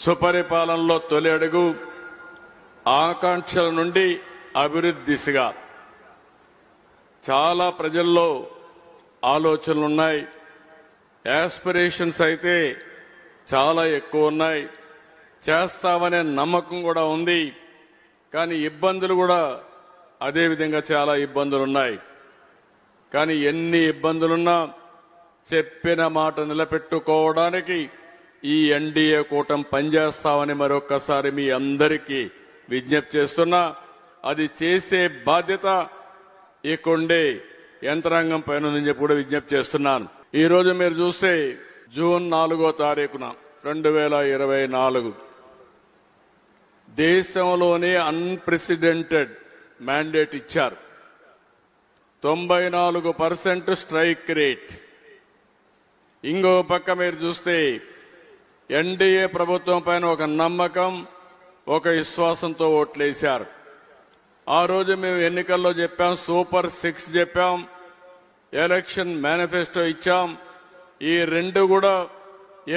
సుపరిపాలనలో తొలి అడుగు, ఆకాంక్షల నుండి అభివృద్ధి దిశగా చాలా ప్రజల్లో ఆలోచనలున్నాయి. యాస్పిరేషన్స్ అయితే చాలా ఎక్కువ ఉన్నాయి. చేస్తామనే నమ్మకం కూడా ఉంది. కానీ ఇబ్బందులు కూడా అదే విధంగా చాలా ఇబ్బందులున్నాయి. కానీ ఎన్ని ఇబ్బందులున్నా చెప్పిన మాట నిలబెట్టుకోవడానికి ఈ ఎన్డీఏ కూటమి పనిచేస్తామని మరొక్కసారి మీ అందరికీ విజ్ఞప్తి చేస్తున్నా. అది చేసే బాధ్యత ఇక్కడే యంత్రాంగం పైన ఉందని చెప్పి కూడా విజ్ఞప్తి చేస్తున్నాను. ఈ రోజు మీరు చూస్తే జూన్ 4వ తారీఖున 2024 దేశంలోనే అన్ప్రెసిడెంటెడ్ మ్యాండేట్ ఇచ్చారు. 94% స్ట్రైక్ రేట్. ఇంకో పక్క మీరు చూస్తే ఎన్డీఏ ప్రభుత్వం పైన ఒక నమ్మకం, ఒక విశ్వాసంతో ఓట్లేశారు. ఆ రోజు మేము ఎన్నికల్లో చెప్పాం, సూపర్ 6 చెప్పాం, ఎలక్షన్ మేనిఫెస్టో ఇచ్చాం. ఈ రెండు కూడా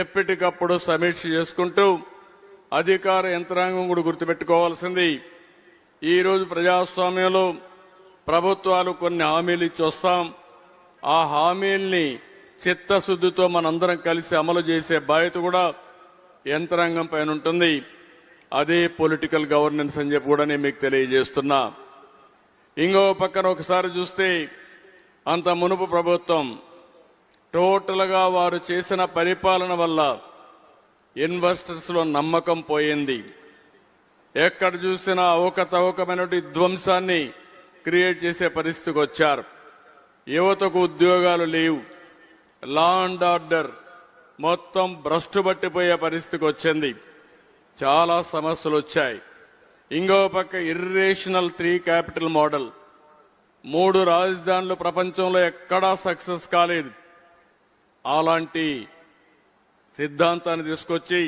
ఎప్పటికప్పుడు సమీక్ష చేసుకుంటూ అధికార యంత్రాంగం కూడా గుర్తుపెట్టుకోవాల్సింది. ఈ రోజు ప్రజాస్వామ్యంలో ప్రభుత్వాలు కొన్ని హామీలు ఇచ్చి వస్తాం. ఆ హామీల్ని చిత్తశుద్దితో మనందరం కలిసి అమలు చేసే బాధ్యత కూడా యంత్రాంగం పైన ఉంటుంది. అదే పొలిటికల్ గవర్నెన్స్ అని చెప్పి కూడా నేను మీకు తెలియజేస్తున్నా. ఇంకో పక్కన ఒకసారి చూస్తే అంత మునుపు ప్రభుత్వం టోటల్ గా వారు చేసిన పరిపాలన వల్ల ఇన్వెస్టర్స్ లో నమ్మకం పోయింది. ఎక్కడ చూసినా అవకతవకమైన ధ్వంసాన్ని క్రియేట్ చేసే పరిస్థితికి వచ్చారు. యువతకు ఉద్యోగాలు లేవు. లా అండ్ ఆర్డర్ మొత్తం భ్రష్టు పట్టిపోయే పరిస్థితికి వచ్చింది. చాలా సమస్యలు వచ్చాయి. ఇంకో పక్క ఇర్రేషనల్ 3 క్యాపిటల్ మోడల్, 3 రాజధానులు ప్రపంచంలో ఎక్కడా సక్సెస్ కాలేదు. అలాంటి సిద్ధాంతాన్ని తీసుకొచ్చి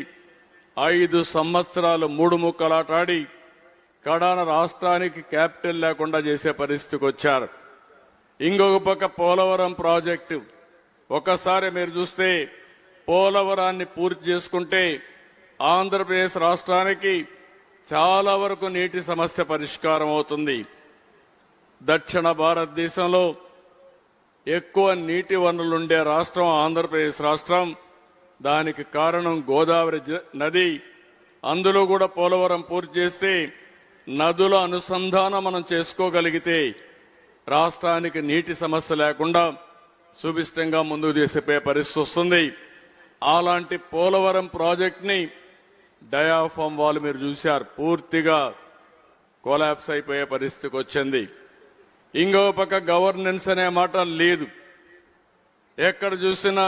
5 సంవత్సరాలు 3 ముక్కలాటాడి కడాన రాష్ట్రానికి క్యాపిటల్ లేకుండా చేసే పరిస్థితికి వచ్చారు. ఇంకొక పక్క పోలవరం ప్రాజెక్టు, ఒకసారి మీరు చూస్తే పోలవరాన్ని పూర్తి చేసుకుంటే ఆంధ్రప్రదేశ్ రాష్ట్రానికి చాలా వరకు నీటి సమస్య పరిష్కారం అవుతుంది. దక్షిణ భారతదేశంలో ఎక్కువ నీటి వనరులుండే రాష్ట్రం ఆంధ్రప్రదేశ్ రాష్ట్రం. దానికి కారణం గోదావరి నది. అందులో కూడా పోలవరం పూర్తి చేస్తే నదుల అనుసంధానం మనం చేసుకోగలిగితే రాష్ట్రానికి నీటి సమస్య లేకుండా సుభిష్టంగా ముందుకు చేసే పరిస్థితి వస్తుంది. అలాంటి పోలవరం ప్రాజెక్ట్ ని డయాఫామ్ వాల్ మీరు చూశారు, పూర్తిగా కొలాప్స్ అయిపోయే పరిస్థితికి వచ్చింది. ఇంకో పక్క గవర్నెన్స్ అనే మాట లేదు. ఎక్కడ చూసినా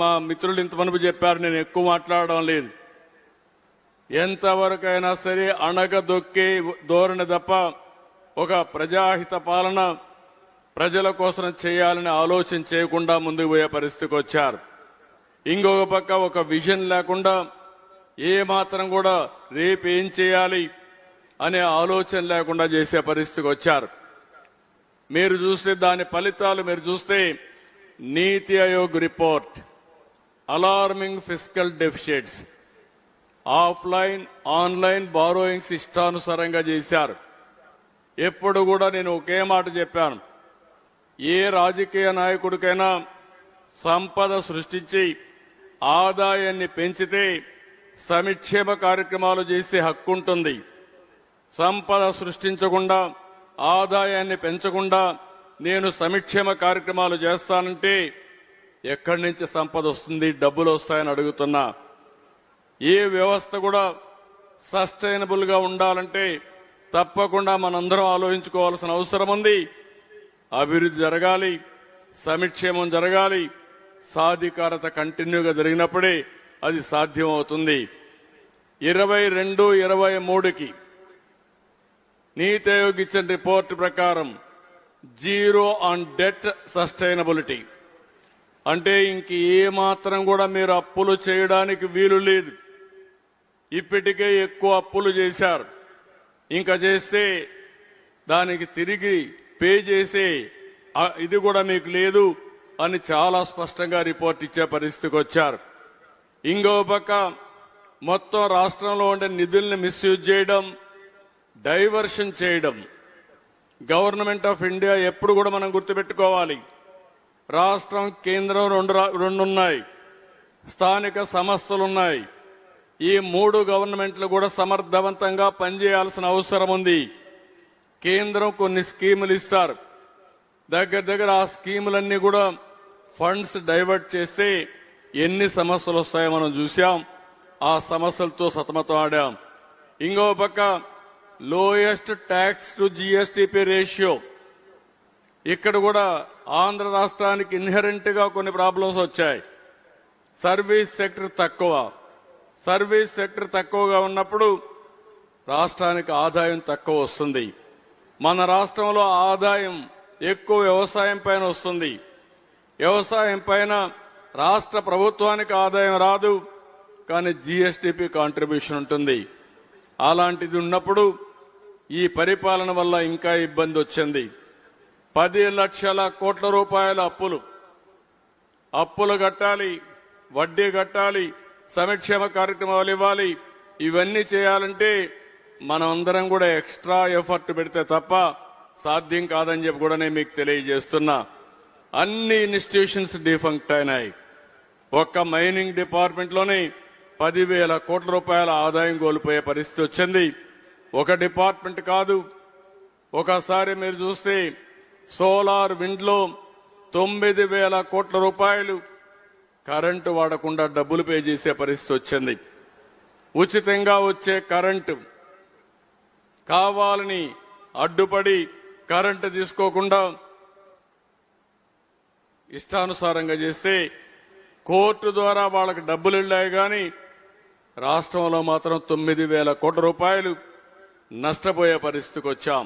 మా మిత్రులు ఇంతమంది చెప్పారు, నేను ఎక్కువ మాట్లాడడం లేదు. ఎంతవరకైనా సరే అణగదొక్కే ధోరణి తప్ప ఒక ప్రజాహిత పాలన ప్రజల కోసం చేయాలని ఆలోచన చేయకుండా ముందుకు పోయే పరిస్థితికి వచ్చారు. ఇంకొక పక్క ఒక విజన్ లేకుండా ఏ మాత్రం కూడా రేపు ఏం చేయాలి అనే ఆలోచన లేకుండా చేసే పరిస్థితికి వచ్చారు. మీరు చూస్తే దాని ఫలితాలు మీరు చూస్తే నీతి Aayog report, alarming fiscal deficits, offline online borrowings ఇష్టానుసారంగా చేశారు. ఎప్పుడు కూడా నేను ఒకే మాట చెప్పాను, ఏ రాజకీయ నాయకుడికైనా సంపద సృష్టించి ఆదాయాన్ని పెంచితే సంక్షేమ కార్యక్రమాలు చేసే హక్కు ఉంటుంది. సంపద సృష్టించకుండా ఆదాయాన్ని పెంచకుండా నేను సంక్షేమ కార్యక్రమాలు చేస్తానంటే ఎక్కడి నుంచి సంపద వస్తుంది, డబ్బులు వస్తాయని అడుగుతున్నా. ఏ వ్యవస్థ కూడా సస్టైనబుల్ గా ఉండాలంటే తప్పకుండా మనందరం ఆలోచించుకోవాల్సిన అవసరం ఉంది. అభివృద్ధి జరగాలి, సంక్షేమం జరగాలి, సాధికారత కంటిన్యూగా జరిగినప్పుడే అది సాధ్యమవుతుంది. 22-23కి నీతి ఆయోగ్ ఇచ్చిన రిపోర్టు ప్రకారం జీరో ఆన్ డెట్ సస్టైనబిలిటీ అంటే ఇంక ఏ మాత్రం కూడా మీరు అప్పులు చేయడానికి వీలు లేదు. ఇప్పటికే ఎక్కువ అప్పులు చేశారు. ఇంకా చేస్తే దానికి తిరిగి పే చేసే ఇది కూడా మీకు లేదు అని చాలా స్పష్టంగా రిపోర్ట్ ఇచ్చే పరిస్థితికి వచ్చారు. ఇంకో పక్క మొత్తం రాష్ట్రంలో ఉండే నిధుల్ని మిస్యూజ్ చేయడం, డైవర్షన్ చేయడం. గవర్నమెంట్ ఆఫ్ ఇండియా ఎప్పుడు కూడా మనం గుర్తుపెట్టుకోవాలి, రాష్ట్రం కేంద్రం రెండు ఉన్నాయి, స్థానిక సంస్థలున్నాయి. ఈ మూడు గవర్నమెంట్లు కూడా సమర్థవంతంగా పనిచేయాల్సిన అవసరం ఉంది. కేంద్రం కొన్ని స్కీములు ఇస్తారు, దగ్గర ఆ స్కీములన్నీ కూడా ఫండ్స్ డైవర్ట్ చేస్తే ఎన్ని సమస్యలు వస్తాయో మనం చూసాం. ఆ సమస్యలతో సతమతం ఆడాం. ఇంకో పక్క lowest tax to GSTP ratio, ఇక్కడ కూడా ఆంధ్ర రాష్ట్రానికి ఇన్హెరెంట్ గా కొన్ని ప్రాబ్లమ్స్ వచ్చాయి. సర్వీస్ సెక్టర్ తక్కువగా ఉన్నప్పుడు రాష్ట్రానికి ఆదాయం తక్కువ వస్తుంది. మన రాష్ట్రంలో ఆదాయం ఎక్కువ వ్యవసాయం పైన వస్తుంది. వ్యవసాయం పైన రాష్ట్ర ప్రభుత్వానికి ఆదాయం రాదు, కానీ జీఎస్టీపీ కాంట్రిబ్యూషన్ ఉంటుంది. అలాంటిది ఉన్నప్పుడు ఈ పరిపాలన వల్ల ఇంకా ఇబ్బంది వచ్చింది. 10 లక్షల కోట్ల రూపాయల అప్పులు కట్టాలి, వడ్డీ కట్టాలి, సంక్షేమ కార్యక్రమాలు ఇవ్వాలి. ఇవన్నీ చేయాలంటే మనమందరం కూడా ఎక్స్ట్రా ఎఫర్ట్ పెడితే తప్ప సాధ్యం కాదని చెప్పి కూడా నేను మీకు తెలియజేస్తున్నా. అన్ని ఇన్స్టిట్యూషన్స్ డిఫంక్ట్ అయినాయి. ఒక్క మైనింగ్ డిపార్ట్మెంట్ లోనే 10,000 కోట్ల రూపాయల ఆదాయం కోల్పోయే పరిస్థితి వచ్చింది. ఒక డిపార్ట్మెంట్ కాదు, ఒకసారి మీరు చూస్తే సోలార్ విండ్ లో 9,000 కోట్ల రూపాయలు కరెంటు వాడకుండా డబ్బులు పే చేసే పరిస్థితి వచ్చింది. ఉచితంగా వచ్చే కరెంటు కావాలని అడ్డుపడి కరెంటు తీసుకోకుండా ఇష్టానుసారంగా చేస్తే కోర్టు ద్వారా వాళ్ళకి డబ్బులు వెళ్ళాయి, కానీ రాష్ట్రంలో మాత్రం 9,000 కోట్ల రూపాయలు నష్టపోయే పరిస్థితికి వచ్చాం.